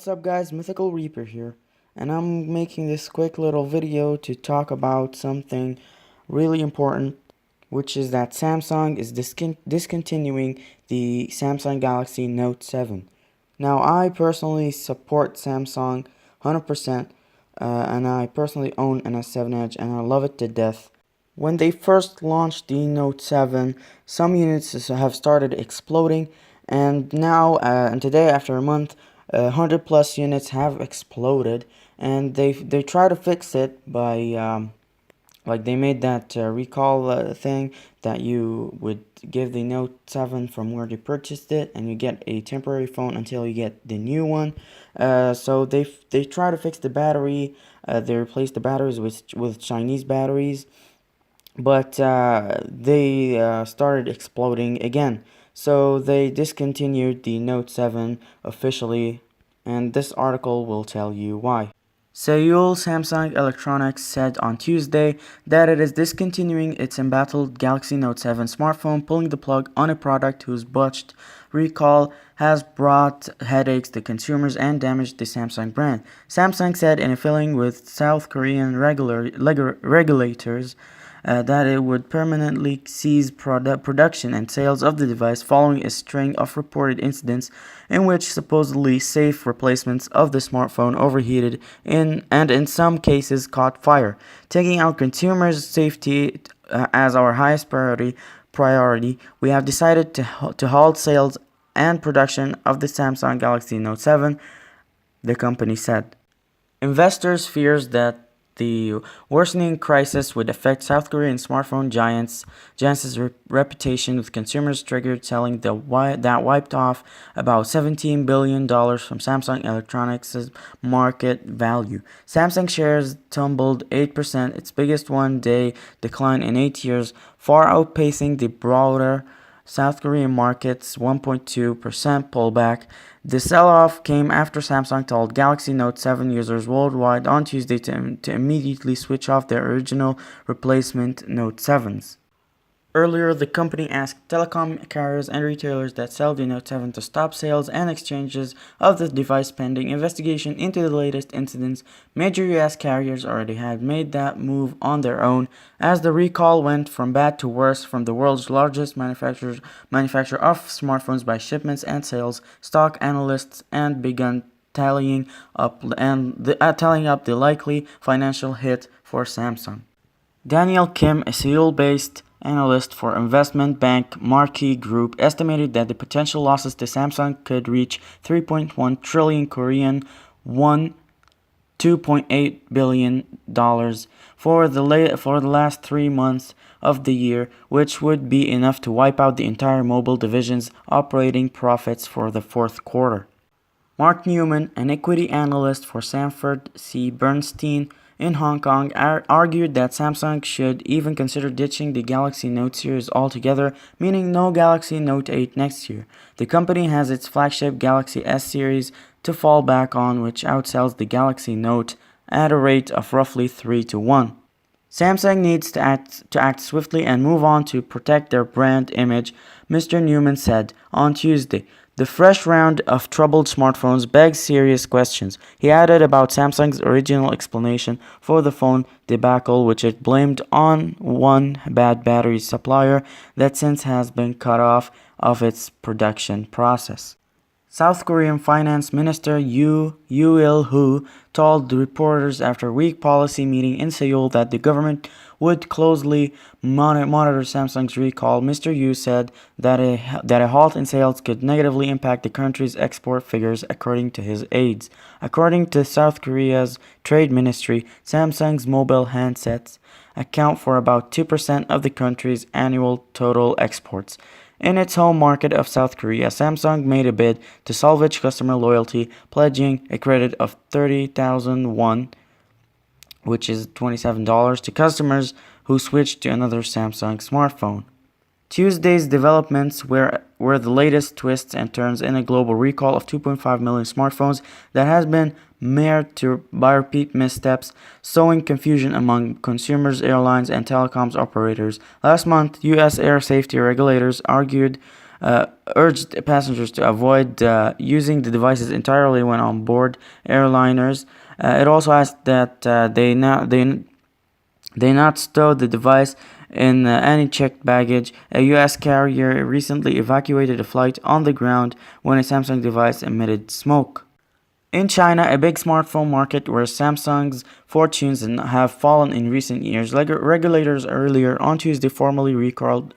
What's up guys, Mythical Reaper here, and I'm making this quick little video to talk about something really important, which is that Samsung is discontinuing the Samsung Galaxy Note 7. Now I personally support Samsung 100%, and I personally own an S7 Edge and I love it to death. When they first launched the Note 7, some units have started exploding, and now and today, after a month, 100 plus units have exploded, and they try to fix it by like they made that recall thing that you would give the Note 7 from where you purchased it, and you get a temporary phone until you get the new one. So they try to fix the battery. They replace the batteries with Chinese batteries, but they started exploding again. So they discontinued the Note 7 officially, and this article will tell you why. Seoul Samsung Electronics said on Tuesday that it is discontinuing its embattled Galaxy Note 7 smartphone, pulling the plug on a product whose botched recall has brought headaches to consumers and damaged the Samsung brand. Samsung said in a filing with South Korean regulators that it would permanently cease production and sales of the device following a string of reported incidents in which supposedly safe replacements of the smartphone overheated and in some cases caught fire. Taking out consumers' safety as our highest priority, we have decided to halt sales and production of the Samsung Galaxy Note 7, the company said. Investors fears that the worsening crisis would affect South Korean smartphone giants' reputation, with consumers triggered selling that wiped off about $17 billion from Samsung Electronics' market value. Samsung shares tumbled 8%, its biggest one-day decline in 8 years, far outpacing the broader South Korean market's 1.2% pullback. The sell-off came after Samsung told Galaxy Note 7 users worldwide on Tuesday to immediately switch off their original replacement Note 7s. Earlier, the company asked telecom carriers and retailers that sell the Note 7 to stop sales and exchanges of the device pending investigation into the latest incidents. Major US carriers already had made that move on their own, as the recall went from bad to worse from the world's largest manufacturer of smartphones by shipments and sales, stock analysts, and begun tallying up the likely financial hit for Samsung. Daniel Kim, a Seoul-based analyst for investment bank Marquee Group, estimated that the potential losses to Samsung could reach 3.1 trillion Korean won, $2.8 billion for the last 3 months of the year, which would be enough to wipe out the entire mobile division's operating profits for the fourth quarter. Mark Newman, an equity analyst for Sanford C. Bernstein in Hong Kong, argued that Samsung should even consider ditching the Galaxy Note series altogether, meaning no Galaxy Note 8 next year. The company has its flagship Galaxy S series to fall back on, which outsells the Galaxy Note at a rate of roughly 3 to 1. Samsung needs to act swiftly and move on to protect their brand image, Mr. Newman said on Tuesday. The fresh round of troubled smartphones begs serious questions, he added, about Samsung's original explanation for the phone debacle, which it blamed on one bad battery supplier that since has been cut off of its production process. South Korean Finance Minister Yoo Il-hoo told the reporters after a weak policy meeting in Seoul that the government would closely monitor Samsung's recall. Mr. Yoo said that a halt in sales could negatively impact the country's export figures, according to his aides. According to South Korea's trade ministry, Samsung's mobile handsets account for about 2% of the country's annual total exports. In its home market of South Korea, Samsung made a bid to salvage customer loyalty, pledging a credit of 30,000 won, which is $27, to customers who switched to another Samsung smartphone. Tuesday's developments were the latest twists and turns in a global recall of 2.5 million smartphones that has been marred by repeat missteps, sowing confusion among consumers, airlines, and telecoms operators. Last month, U.S. air safety regulators urged passengers to avoid using the devices entirely when on board airliners. It also asked that they not stow the device in any checked baggage. A U.S. carrier recently evacuated a flight on the ground when a Samsung device emitted smoke. In China, a big smartphone market where Samsung's fortunes have fallen in recent years, regulators earlier on Tuesday formally recalled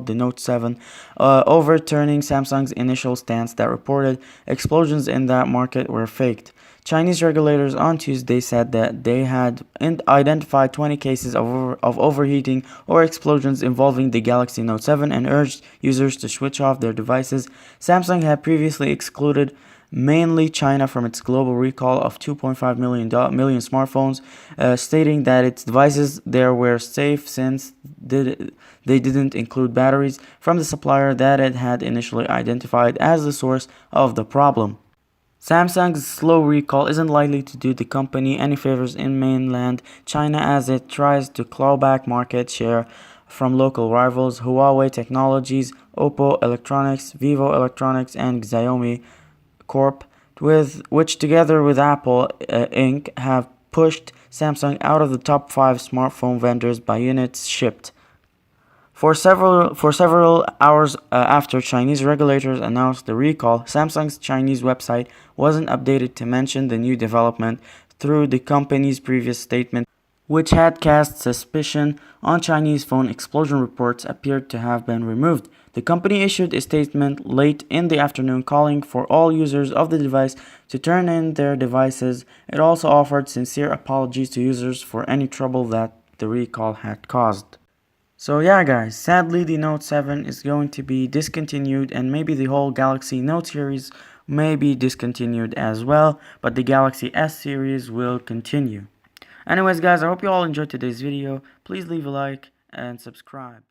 the Note 7, overturning Samsung's initial stance that reported explosions in that market were faked. Chinese regulators on Tuesday said that they had identified 20 cases of overheating or explosions involving the Galaxy Note 7 and urged users to switch off their devices. Samsung had previously excluded mainly China from its global recall of 2.5 million smartphones, stating that its devices there were safe since they didn't include batteries from the supplier that it had initially identified as the source of the problem. Samsung's slow recall isn't likely to do the company any favors in mainland China as it tries to claw back market share from local rivals Huawei Technologies, Oppo Electronics, Vivo Electronics, and Xiaomi Corp, which together with Apple Inc. have pushed Samsung out of the top 5 smartphone vendors by units shipped. For several hours after Chinese regulators announced the recall, Samsung's Chinese website wasn't updated to mention the new development through the company's previous statement, which had cast suspicion on Chinese phone explosion reports appeared to have been removed. The company issued a statement late in the afternoon calling for all users of the device to turn in their devices. It also offered sincere apologies to users for any trouble that the recall had caused. So yeah guys, sadly the Note 7 is going to be discontinued and maybe the whole Galaxy Note series may be discontinued as well, but the Galaxy S series will continue. Anyways guys, I hope you all enjoyed today's video. Please leave a like and subscribe.